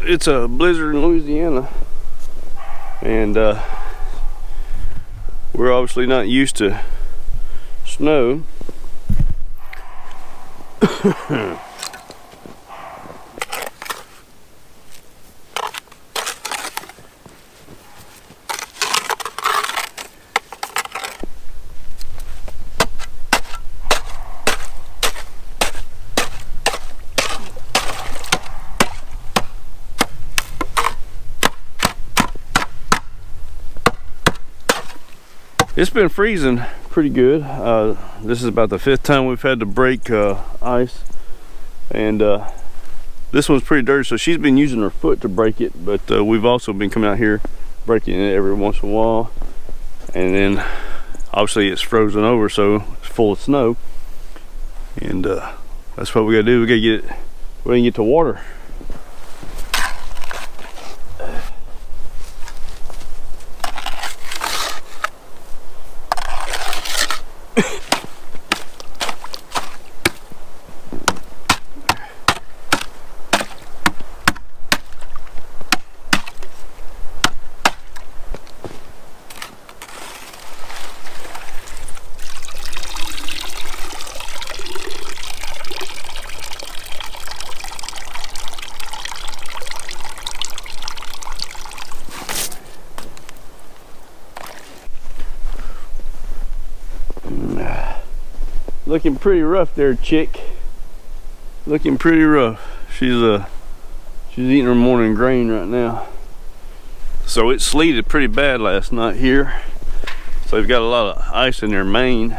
it's a blizzard in Louisiana, and we're obviously not used to snow. It's been freezing pretty good. This is about the 5th time we've had to break ice, and this one's pretty dirty, so she's been using her foot to break it, but we've also been coming out here breaking it every once in a while, and then obviously it's frozen over, so it's full of snow, and that's what we gotta do. We gotta get to water. Looking pretty rough there, chick. Looking pretty rough. She's eating her morning grain right now. So it sleeted pretty bad last night here, so we've got a lot of ice in their mane.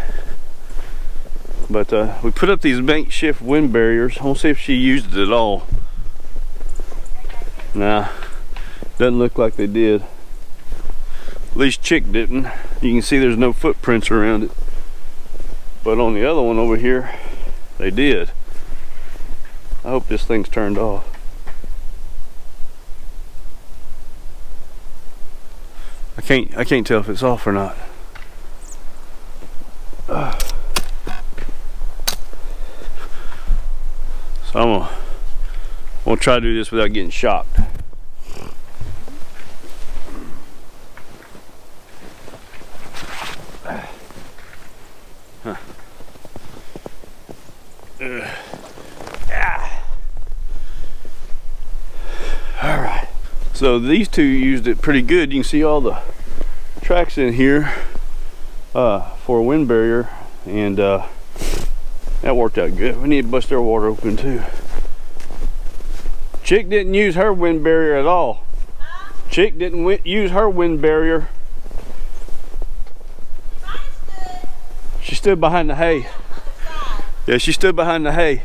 But we put up these makeshift wind barriers. I want to see if she used it at all. Nah, doesn't look like they did. At least Chick didn't. You can see there's no footprints around it. But on the other one over here, they did. I hope this thing's turned off. I can't tell if it's off or not. So I'm gonna try to do this without getting shocked. Alright, so these two used it pretty good. You can see all the tracks in here for a wind barrier, and that worked out good. We need to bust their water open too. Chick didn't use her wind barrier at all. Chick didn't use her wind barrier. She stood behind the hay. Yeah, she stood behind the hay.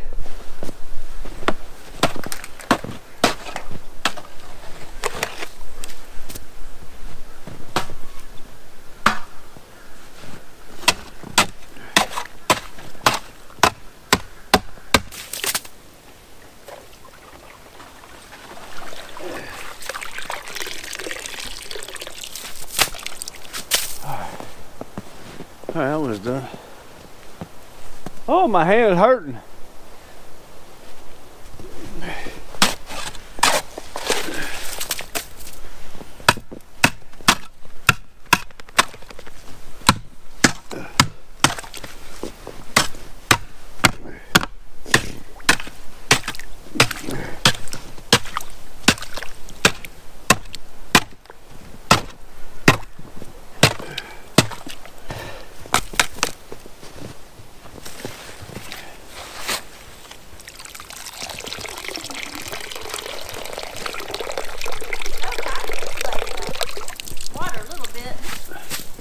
Alright, that one's done. Oh, my hand is hurting.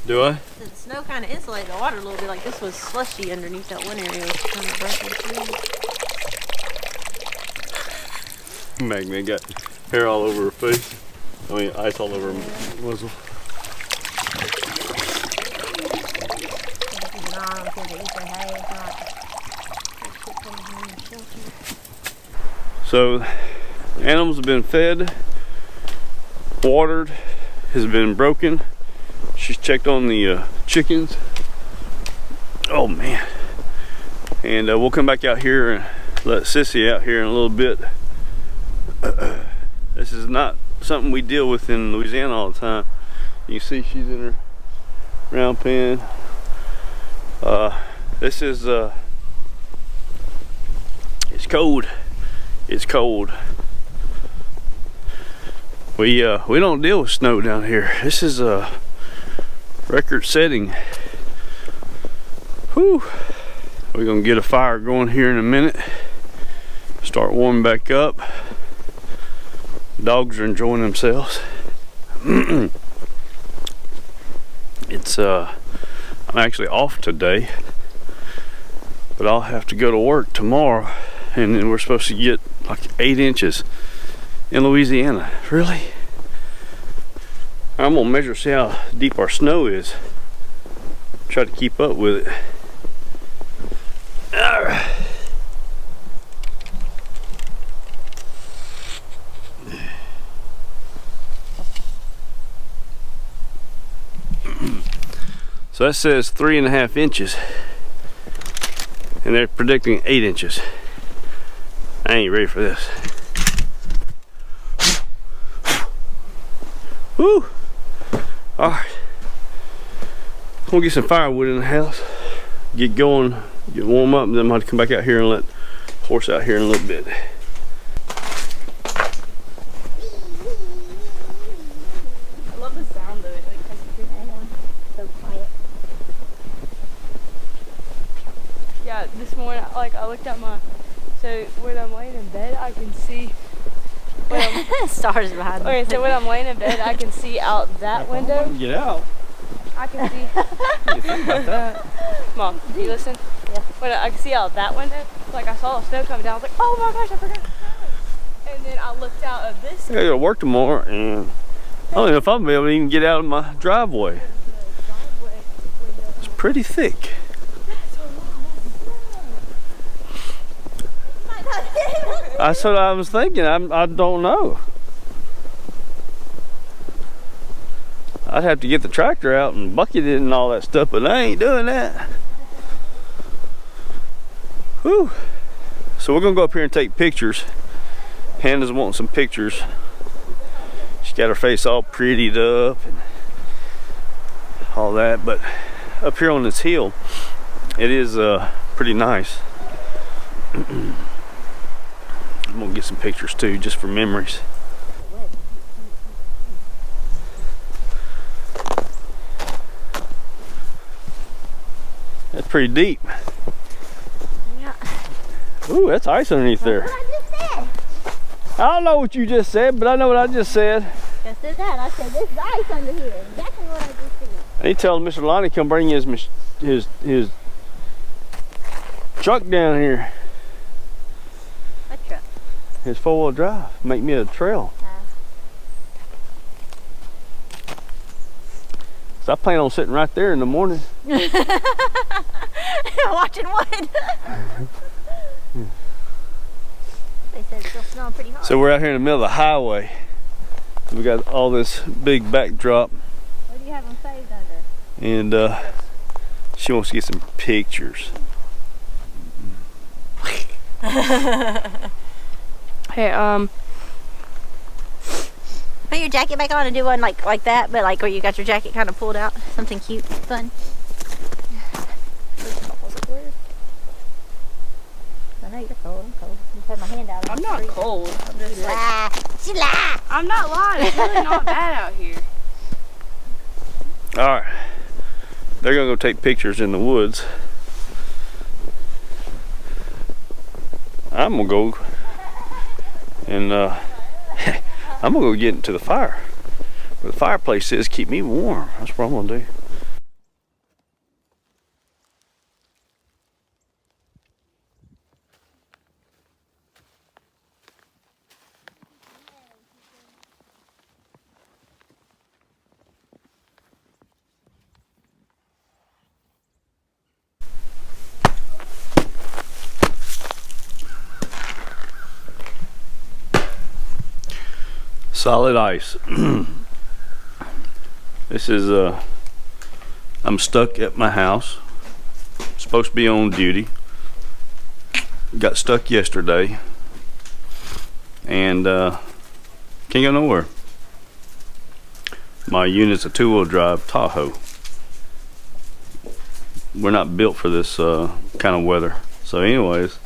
Do I? The snow kind of insulated the water a little bit. Like this was slushy underneath that one area. It was kind of broken through. Magnet got hair all over her face. I mean, ice all over her muzzle. So, animals have been fed, watered, has been broken. She's checked on the chickens. Oh man. And we'll come back out here and let Sissy out here in a little bit. This is not something we deal with in Louisiana all the time. You can see she's in her round pen. This is it's cold. It's cold. We don't deal with snow down here. This is a record setting. Whew. We're gonna get a fire going here in a minute. Start warming back up. Dogs are enjoying themselves. It's I'm actually off today, but I'll have to go to work tomorrow, and then we're supposed to get like 8 inches in Louisiana. Really? I'm gonna measure, see how deep our snow is. Try to keep up with it. All right. So that says 3.5 inches, and they're predicting 8 inches. I ain't ready for this. Woo! All right, I'm gonna get some firewood in the house, get going, get warm up, and then I'm gonna come back out here and let the horse out here in a little bit. I love the sound of it. So quiet. Yeah, this morning, like I looked at so when I'm laying in bed, I can see. Stars behind me. Okay, so when I'm laying in bed, I can see out that window. Get out. I can see. You think about that? Mom, do you listen? Yeah. When I can see out that window, like I saw the snow coming down, I was like, oh my gosh, I forgot. And then I looked out of this. I gotta go to work tomorrow, and I don't know if I'll be able to even get out of my driveway. It's pretty thick. That's what I was thinking. I don't know. I'd have to get the tractor out and bucket it and all that stuff, but I ain't doing that. Whew. So we're gonna go up here and take pictures. Hannah's wanting some pictures. She got her face all prettied up and all that, but up here on this hill, it is pretty nice. I'm gonna get some pictures too, just for memories. That's pretty deep. Yeah. Ooh, that's ice underneath there. That's what I just said. I don't know what you just said, but I know what I just said. Just did that. I said, there's ice under here. Exactly what I just said. And he told Mr. Lonnie come bring his truck down here. What truck? His 4-wheel drive. Make me a trail. So I plan on sitting right there in the morning. Watching what? They said it's still snowing pretty hard. So we're out here in the middle of the highway. We got all this big backdrop. What do you have them saved under? And she wants to get some pictures. Hey, Put your jacket back on and do one like that, but like where you got your jacket kind of pulled out. Something cute, fun. I know you're cold. I'm cold. You had my hand out. I'm not cold. I'm just like, She lie. I'm not lying. It's really not bad out here. All right, they're gonna go take pictures in the woods. I'm gonna go and I'm gonna go get into the fire. Where the fireplace is, keep me warm. That's what I'm gonna do. Solid ice. This is I'm stuck at my house. Supposed to be on duty. Got stuck yesterday, and Can't go nowhere. My unit's a 2-wheel drive Tahoe. We're not built for this kind of weather. So anyways,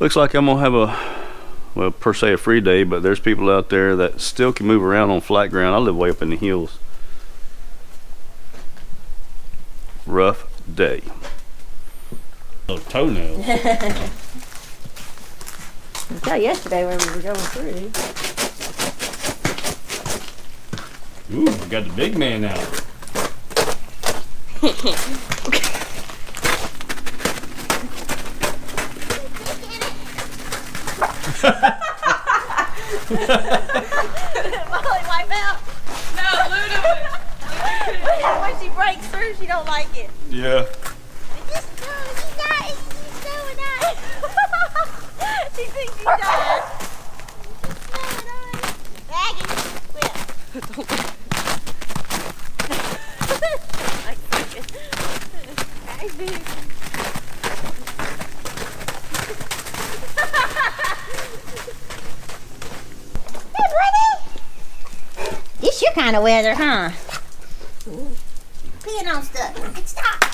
looks like I'm gonna have a, well, per se a free day, but there's people out there that still can move around on flat ground. I live way up in the hills. Rough day. Oh, toenails. I tell yesterday when we were going through. Ooh, we got the big man out. Molly wipe out. No, Luna would. When she breaks through, she don't like it. Yeah. She thinks she's done. Maggie, quit. Hey, Brittany. This your kind of weather, huh? Peeing on stuff. Stop.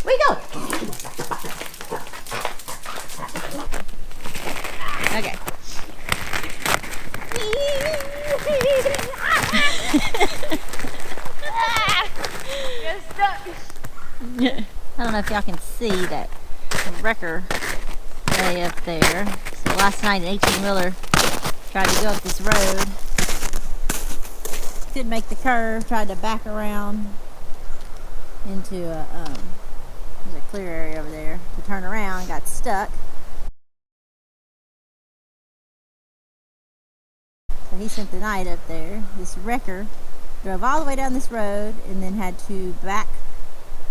Where you go? Okay. I don't know if y'all can see that wrecker way up there. So last night an 18-wheeler tried to go up this road. Couldn't make the curve, tried to back around into a, there's a clear area over there to turn around, got stuck. So he spent the night up there. This wrecker drove all the way down this road and then had to back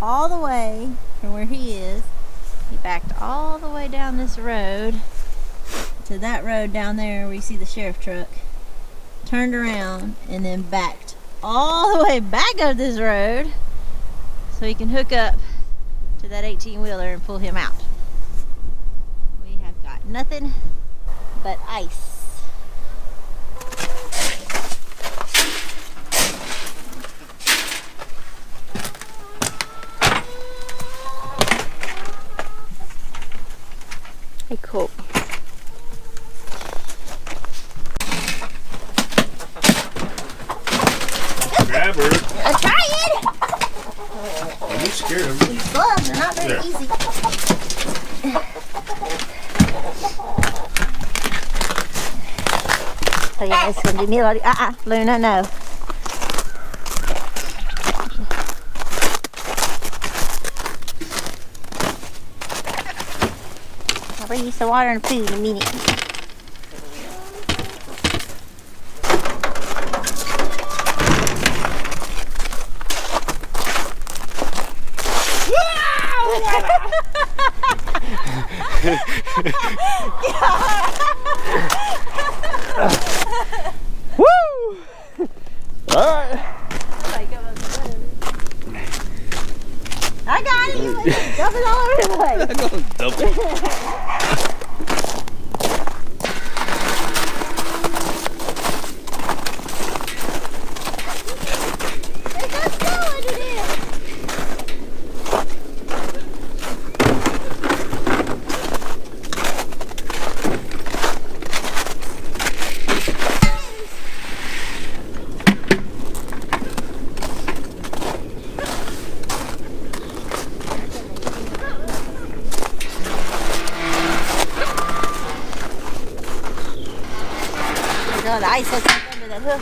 all the way from where he is. He backed all the way down this road to that road down there where you see the sheriff truck. Turned around and then backed all the way back up this road so he can hook up to that 18-wheeler and pull him out. We have got nothing but ice. Hey, cool. Grab her. I'm trying! I'm scared of her. These gloves are not very easy. Oh yeah, it's gonna do me a lot of, Luna, no. I'll bring you some water and food in a minute. Woo! Alright. I got it. You jumping all over the place. I'm gonna dump it. There's no snow under there. Oh, the ice has stuck under that hook.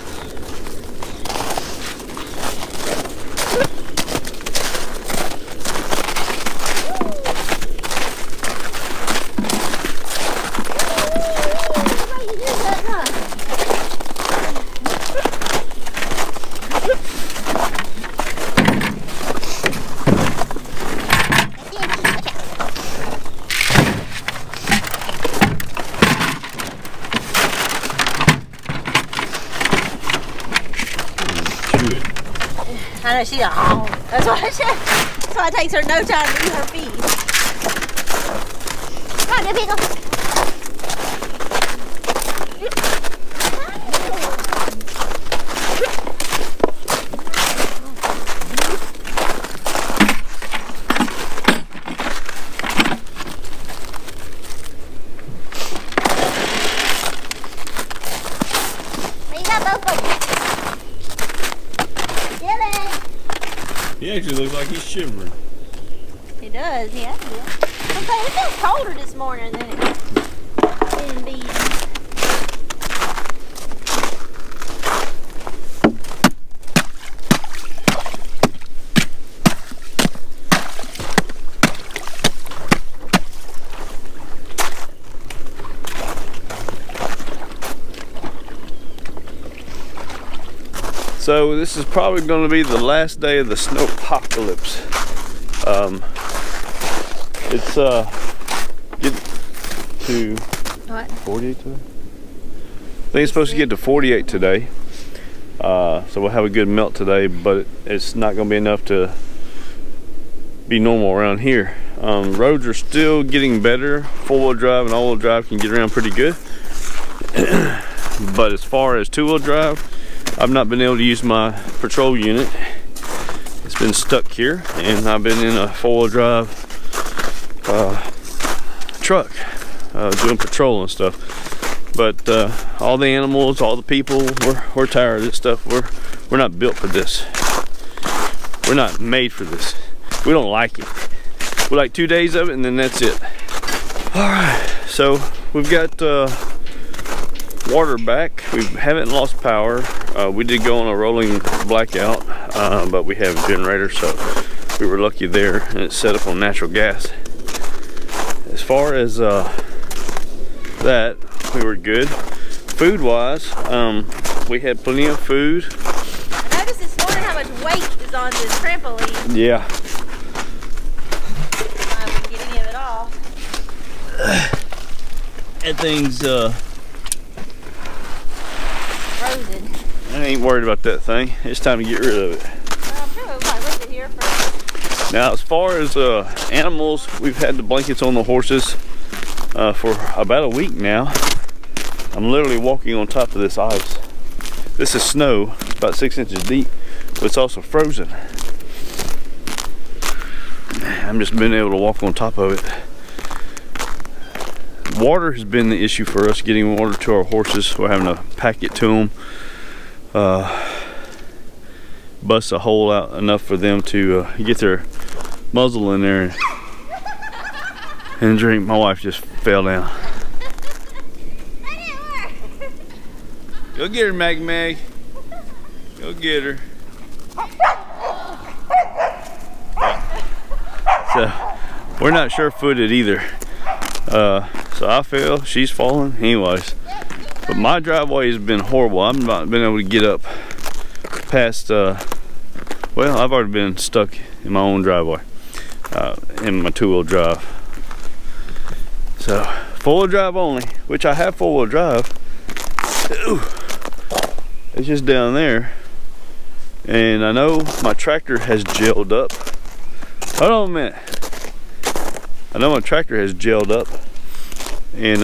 I know she's that's why it takes her no time to eat her feed. Come on, go Pickle. actually looks like he's shivering. He does, yeah. Okay, it feels colder this morning than it didn't be. So this is probably going to be the last day of the snow apocalypse. It's get to What? 48 today. I think it's supposed to get to 48 today. So we'll have a good melt today, but it's not going to be enough to be normal around here. Roads are still getting better. Four-wheel drive and all-wheel drive can get around pretty good. But as far as two-wheel drive, I've not been able to use my patrol unit. It's been stuck here, and I've been in a four-wheel drive truck doing patrol and stuff. But all the animals, all the people, we're tired of this stuff. We're not built for this. We're not made for this. We don't like it. We like 2 days of it, and then that's it. All right, so we've got water back. We haven't lost power. We did go on a rolling blackout, but we have a generator, so we were lucky there, and it's set up on natural gas. As far as that, we were good. Food wise, we had plenty of food. I noticed this morning how much weight is on this trampoline. Yeah. I wouldn't get any of it off. That thing's Frozen. I ain't worried about that thing. It's time to get rid of it. Well, I'm sure we'll probably leave it here for. Now, as far as animals, we've had the blankets on the horses for about a week now. I'm literally walking on top of this ice. This is snow. It's about 6 inches deep, but it's also frozen. I'm just been able to walk on top of it. Water has been the issue for us, getting water to our horses. We're having to pack it to them. Bust a hole out enough for them to get their muzzle in there and drink. My wife just fell down. Go get her, Mag Mag. Go get her. So we're not sure-footed either. So I fell, she's falling. Anyways, but my driveway has been horrible. I've not been able to get up past. Well, I've already been stuck in my own driveway in my two-wheel drive. So four-wheel drive only, which I have four-wheel drive. Ooh. It's just down there, and I know my tractor has gelled up. Hold on a minute. I know my tractor has gelled up, and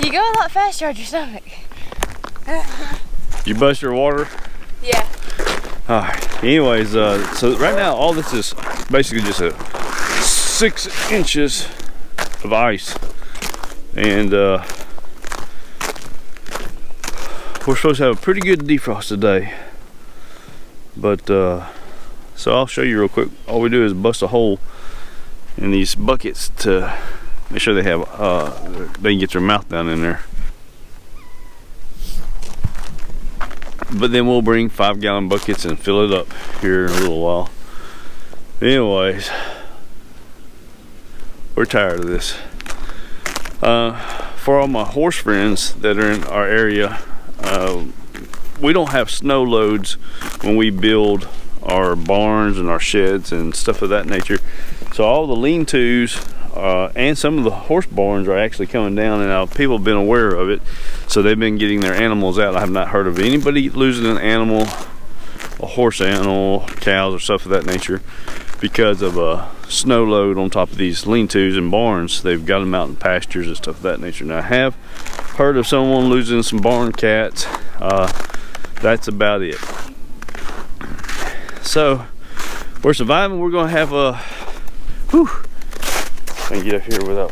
You go a lot faster on your stomach. You bust your water? Yeah. All right. Anyways, so right now all this is basically just a 6 inches of ice, and we're supposed to have a pretty good defrost today. But so I'll show you real quick. All we do is bust a hole in these buckets to make sure they have they can get their mouth down in there. But then we'll bring 5-gallon buckets and fill it up here in a little while. Anyways, we're tired of this. For all my horse friends that are in our area, we don't have snow loads when we build our barns and our sheds and stuff of that nature. So all the lean-tos and some of the horse barns are actually coming down, and people have been aware of it, so they've been getting their animals out. I have not heard of anybody losing an animal, a horse animal, cows or stuff of that nature, because of a snow load on top of these lean-tos and barns. They've got them out in pastures and stuff of that nature. Now I have heard of someone losing some barn cats. That's about it. So we're surviving. We're gonna have a I can get up here without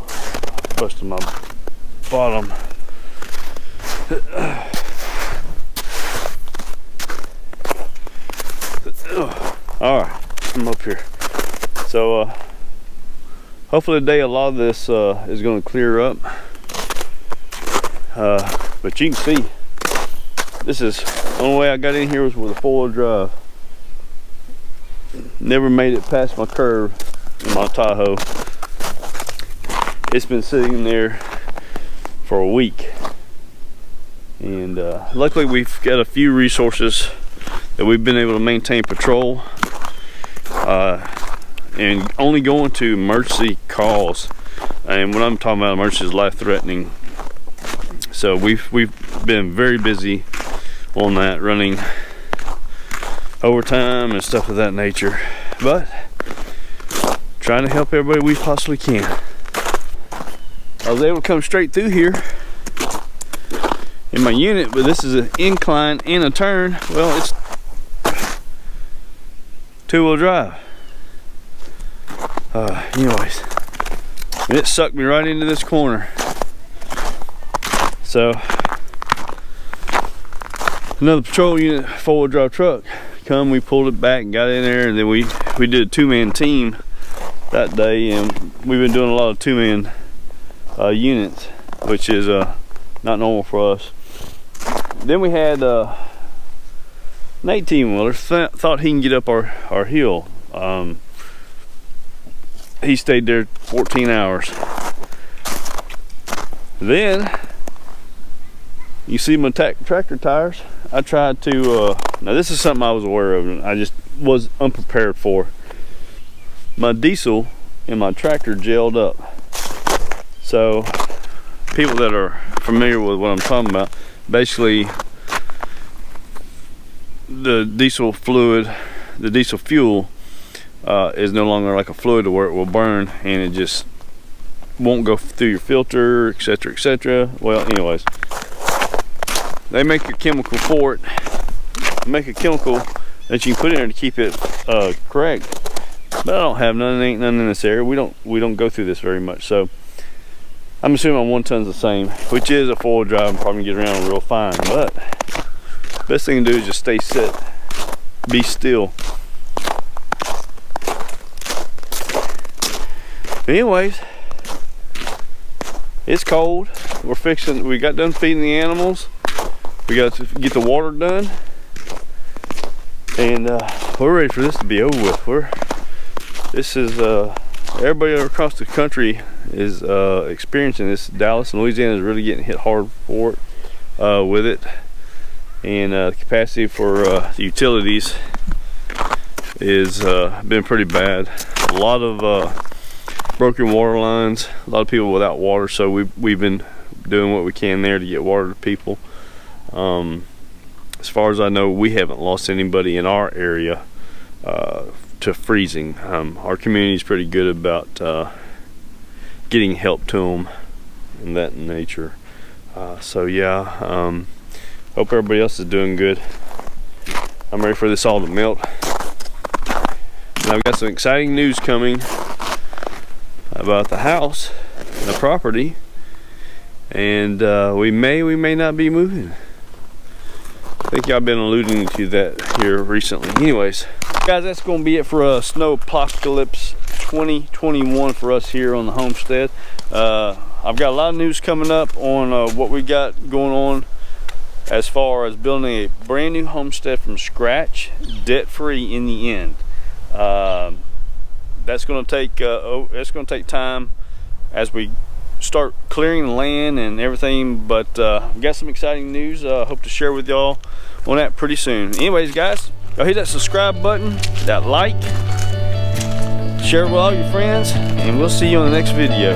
busting my bottom. All right, I'm up here. So hopefully today a lot of this is going to clear up. But you can see, this is the only way I got in here was with a 4-wheel drive. Never made it past my curve in my Tahoe. It's been sitting there for a week. And luckily we've got a few resources that we've been able to maintain patrol. And only going to emergency calls. And when I'm talking about emergency is life-threatening. So we've been very busy on that, running overtime and stuff of that nature, but trying to help everybody we possibly can. I was able to come straight through here in my unit, but this is an incline and a turn. Well, it's 2-wheel drive. Anyways, and it sucked me right into this corner. So another patrol unit, 4-wheel drive truck come, we pulled it back and got in there, and then we did a 2-man team that day, and we've been doing a lot of 2-man units, which is not normal for us. Then we had an 18-wheeler, thought he can get up our hill. He stayed there 14 hours. Then you see my tractor tires. I tried to, now this is something I was aware of and I just was unprepared for. My diesel in my tractor gelled up. So people that are familiar with what I'm talking about, basically the diesel fluid, the diesel fuel is no longer like a fluid to where it will burn and it just won't go through your filter, etc., etc. Well, anyways, they make a chemical for it. They make a chemical that you can put in there to keep it correct. But I don't have none. Ain't none in this area. We don't go through this very much. So I'm assuming my 1-ton's the same, which is a 4-wheel drive and probably get around real fine. But best thing to do is just stay sit, be still. Anyways, it's cold. We got done feeding the animals. We got to get the water done. And we're ready for this to be over with. This is, everybody across the country is experiencing this. Dallas and Louisiana is really getting hit hard for it, with it. And the capacity for the utilities is been pretty bad. A lot of broken water lines, a lot of people without water, so we've been doing what we can there to get water to people. As far as I know, we haven't lost anybody in our area to freezing. Our community is pretty good about getting help to them and that nature. So yeah, hope everybody else is doing good. I'm ready for this all to melt. And I've got some exciting news coming about the house and the property, and we may not be moving. I think y'all been alluding to that here recently. Anyways, guys, that's gonna be it for Snowpocalypse 2021 for us here on the homestead. I've got a lot of news coming up on what we got going on as far as building a brand new homestead from scratch, debt-free in the end. That's going to take time as we start clearing the land and everything, but we got some exciting news. Hope to share with y'all on that pretty soon. Anyways, guys, y'all hit that subscribe button, that like, share it with all your friends, and we'll see you on the next video.